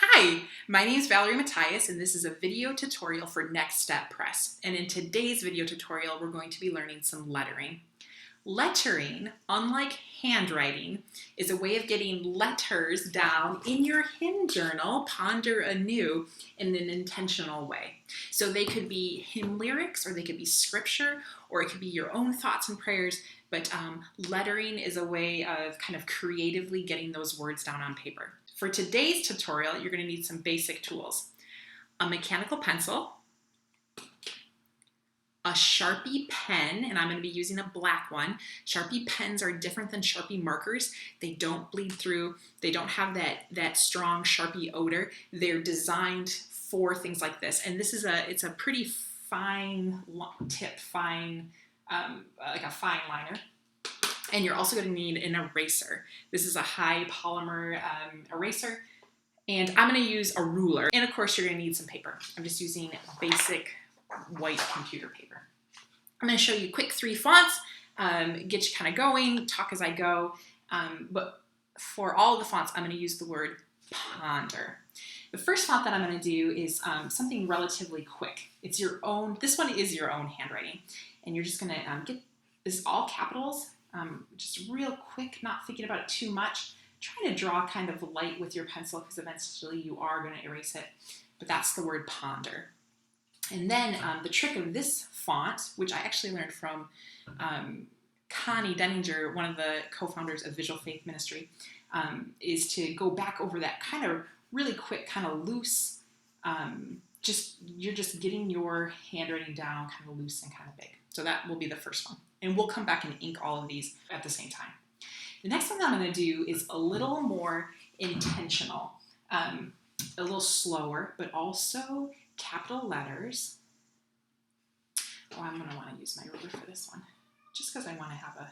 Hi, my name is Valerie Matthias and this is a video tutorial for Next Step Press. And in today's video tutorial, we're going to be learning some lettering. Lettering, unlike handwriting, is a way of getting letters down in your hymn journal, ponder anew, in an intentional way. So they could be hymn lyrics, or they could be scripture, or it could be your own thoughts and prayers, but lettering is a way of kind of creatively getting those words down on paper. For today's tutorial, you're going to need some basic tools. A mechanical pencil, a Sharpie pen, and I'm going to be using a black one. Sharpie pens are different than Sharpie markers. They don't bleed through. They don't have that strong Sharpie odor. They're designed for things like this. And this is it's a pretty fine tip, like a fine liner. And you're also going to need an eraser. This is a high polymer eraser. And I'm going to use a ruler. And of course, you're going to need some paper. I'm just using basic white computer paper. I'm going to show you quick 3 fonts, get you kind of going, talk as I go. But for all of the fonts, I'm going to use the word ponder. The first font that I'm going to do is something relatively quick. It's your own, this one is your own handwriting. And you're just going to get this all capitals. Just real quick, not thinking about it too much. Try to draw kind of light with your pencil because eventually you are going to erase it. But that's the word ponder. And then the trick of this font, which I actually learned from Connie Denninger, one of the co-founders of Visual Faith Ministry, is to go back over that kind of really quick, kind of loose, you're just getting your handwriting down kind of loose and kind of big. So that will be the first one. And we'll come back and ink all of these at the same time. The next one that I'm going to do is a little more intentional, a little slower, but also capital letters. Oh, I'm going to want to use my ruler for this one, just because I want to have a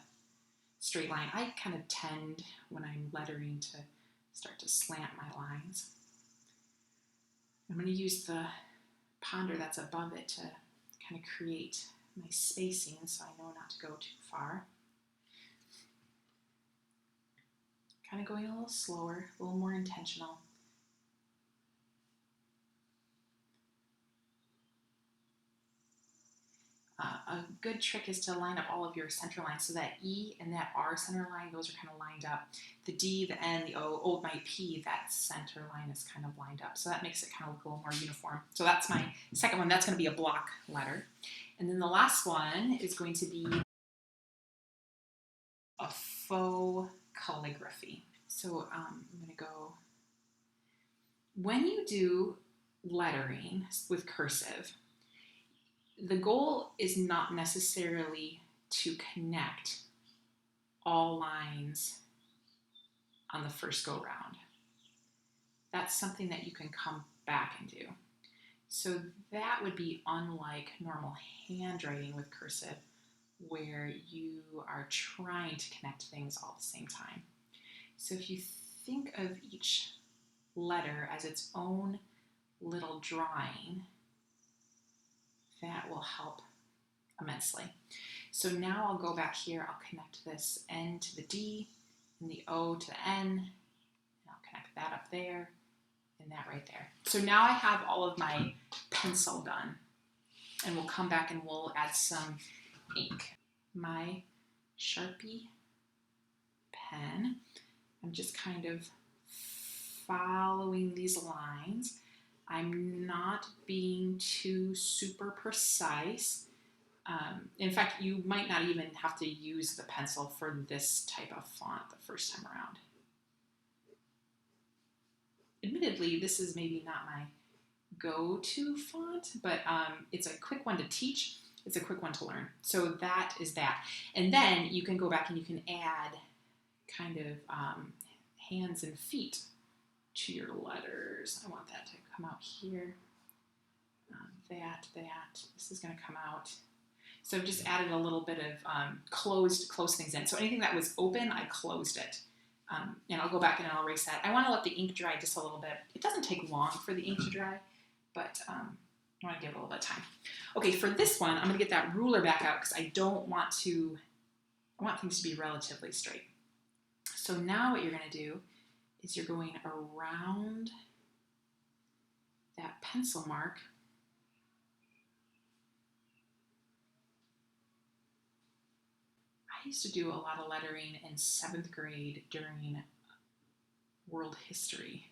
straight line. I kind of tend, when I'm lettering, to start to slant my lines. I'm going to use the ponder that's above it to kind of create my spacing so I know not to go too far. Kind of going a little slower, a little more intentional. A good trick is to line up all of your center lines so that E and that R center line, those are kind of lined up. The D, the N, the O, my P, that center line is kind of lined up. So that makes it kind of look a little more uniform. So that's my second one. That's going to be a block letter. And then the last one is going to be a faux calligraphy. So I'm going to go, when you do lettering with cursive, the goal is not necessarily to connect all lines on the first go round. That's something that you can come back and do. So that would be unlike normal handwriting with cursive, where you are trying to connect things all at the same time. So if you think of each letter as its own little drawing, that will help immensely. So now I'll go back here, I'll connect this N to the D, and the O to the N, and I'll connect that up there, and that right there. So now I have all of my pencil done, and we'll come back and we'll add some ink. My Sharpie pen, I'm just kind of following these lines. I'm not being too super precise. In fact, you might not even have to use the pencil for this type of font the first time around. Admittedly, this is maybe not my go-to font, but it's a quick one to teach. It's a quick one to learn. So that is that. And then you can go back and you can add kind of hands and feet to your letters. I want that to come out here. That. This is going to come out. So I've just added a little bit of closed things in. So anything that was open, I closed it. And I'll go back and I'll erase that. I want to let the ink dry just a little bit. It doesn't take long for the ink to dry, but I want to give it a little bit of time. Okay, for this one, I'm going to get that ruler back out because I want things to be relatively straight. So now what you're going to do is you're going around that pencil mark. I used to do a lot of lettering in 7th grade during world history.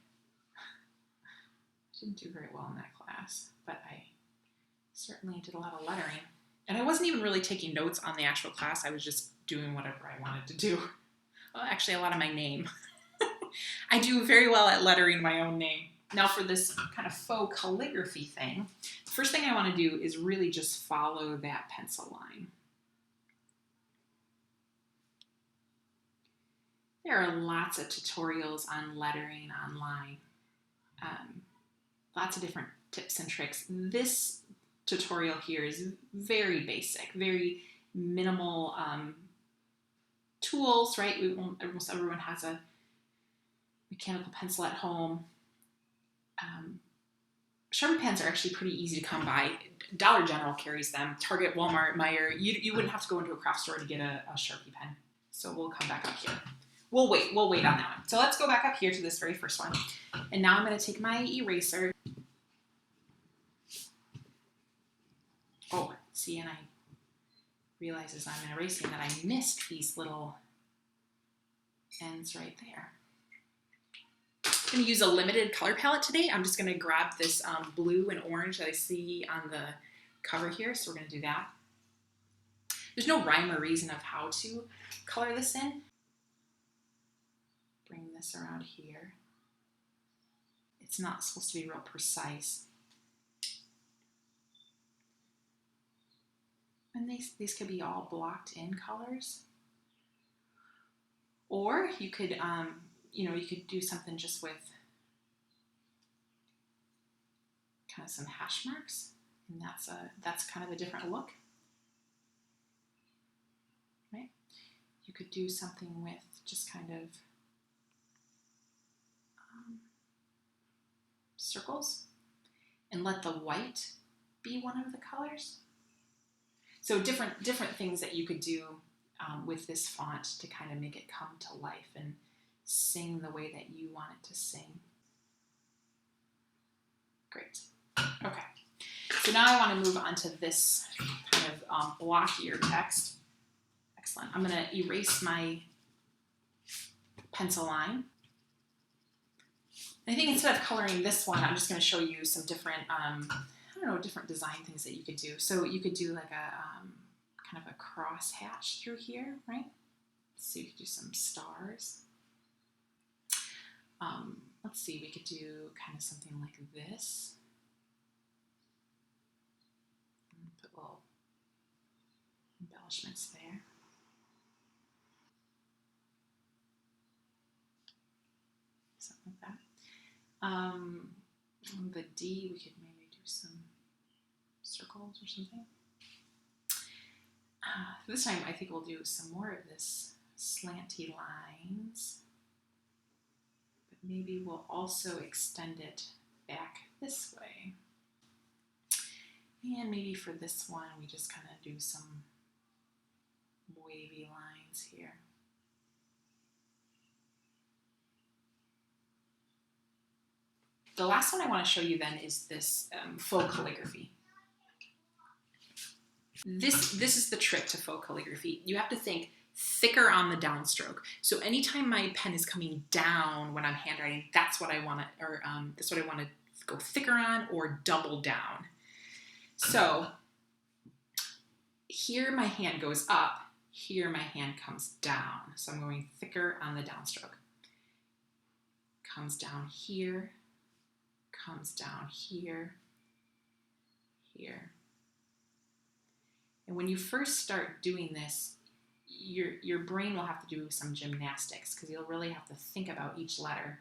I didn't do very well in that class, but I certainly did a lot of lettering. And I wasn't even really taking notes on the actual class. I was just doing whatever I wanted to do. Well, actually, a lot of my name. I do very well at lettering my own name. Now for this kind of faux calligraphy thing, the first thing I want to do is really just follow that pencil line. There are lots of tutorials on lettering online. Lots of different tips and tricks. This tutorial here is very basic, very minimal tools, right? Almost everyone has a mechanical pencil at home. Sharpie pens are actually pretty easy to come by. Dollar General carries them. Target, Walmart, Meijer. You wouldn't have to go into a craft store to get a Sharpie pen. So we'll come back up here. We'll wait on that one. So let's go back up here to this very first one. And now I'm going to take my eraser. Oh, see, and I realize as I'm erasing that I missed these little ends right there. I'm going to use a limited color palette today. I'm just going to grab this blue and orange that I see on the cover here. So we're going to do that. There's no rhyme or reason of how to color this in. Bring this around here. It's not supposed to be real precise. And these could be all blocked in colors. Or you could, you could do something just with kind of some hash marks, and that's kind of a different look, right? You could do something with just kind of circles, and let the white be one of the colors. So different things that you could do with this font to kind of make it come to life and sing the way that you want it to sing. Great. Okay. So now I want to move on to this kind of blockier text. Excellent. I'm going to erase my pencil line. I think instead of coloring this one, I'm just going to show you some different, different design things that you could do. So you could do like a kind of a cross hatch through here, right? So you could do some stars. Let's see, we could do kind of something like this. Put little embellishments there. Something like that. The D, we could maybe do some circles or something. This time I think we'll do some more of this slanty lines, but maybe we'll also extend it back this way. And maybe for this one, we just kind of do some wavy lines here. The last one I want to show you then is this faux calligraphy. This is the trick to faux calligraphy. You have to think thicker on the downstroke. So anytime my pen is coming down when I'm handwriting, that's what I want to, or that's what I want to go thicker on or double down. So here my hand goes up, here my hand comes down. So I'm going thicker on the downstroke. Comes down here, comes down here, here. And when you first start doing this, your brain will have to do some gymnastics because you'll really have to think about each letter.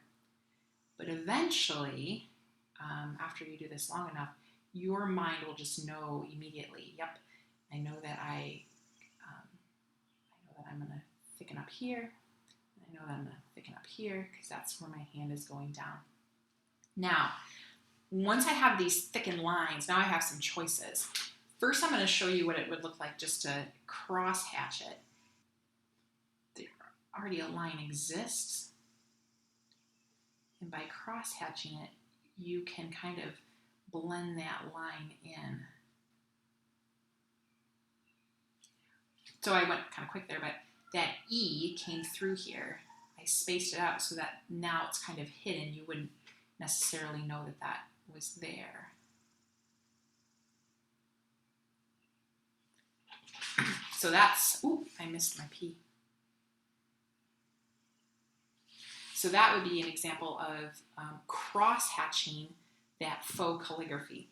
But eventually, after you do this long enough, your mind will just know immediately, yep, I know that I'm going to thicken up here. I know that I'm going to thicken up here because that's where my hand is going down. Now, once I have these thickened lines, now I have some choices. First, I'm going to show you what it would look like just to cross hatch it. There already a line exists. And by cross hatching it, you can kind of blend that line in. So I went kind of quick there, but that E came through here. I spaced it out so that now it's kind of hidden. You wouldn't necessarily know that that was there. So that's, ooh, I missed my P. So that would be an example of cross-hatching that faux calligraphy.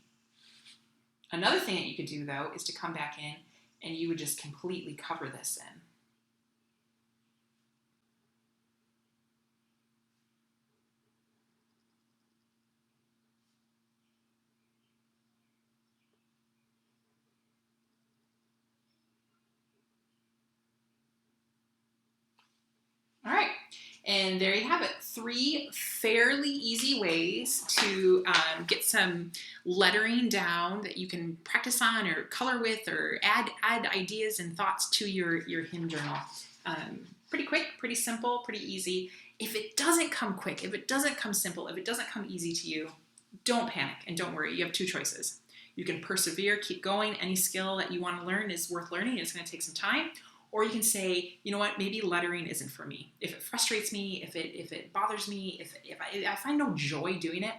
Another thing that you could do, though, is to come back in and you would just completely cover this in. All right, and there you have it. 3 fairly easy ways to get some lettering down that you can practice on or color with or add ideas and thoughts to your hymn journal. Pretty quick, pretty simple, pretty easy. If it doesn't come quick, if it doesn't come simple, if it doesn't come easy to you, don't panic and don't worry. You have 2 choices. You can persevere, keep going. Any skill that you want to learn is worth learning. It's going to take some time. Or you can say, you know what, maybe lettering isn't for me. If it frustrates me, if it bothers me, if I find no joy doing it,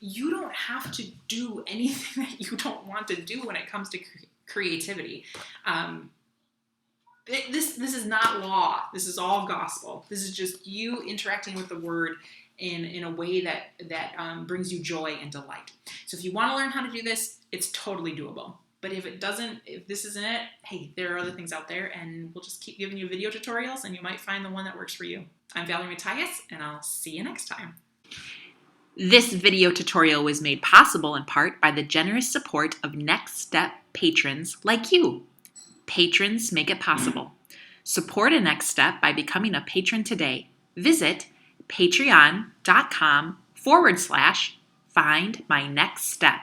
you don't have to do anything that you don't want to do when it comes to creativity. This is not law. This is all gospel. This is just you interacting with the word in a way that brings you joy and delight. So if you want to learn how to do this, it's totally doable. But if this isn't it, hey, there are other things out there, and we'll just keep giving you video tutorials, and you might find the one that works for you. I'm Valerie Matias, and I'll see you next time. This video tutorial was made possible in part by the generous support of Next Step patrons like you. Patrons make it possible. Support a Next Step by becoming a patron today. Visit patreon.com/findmynextstep.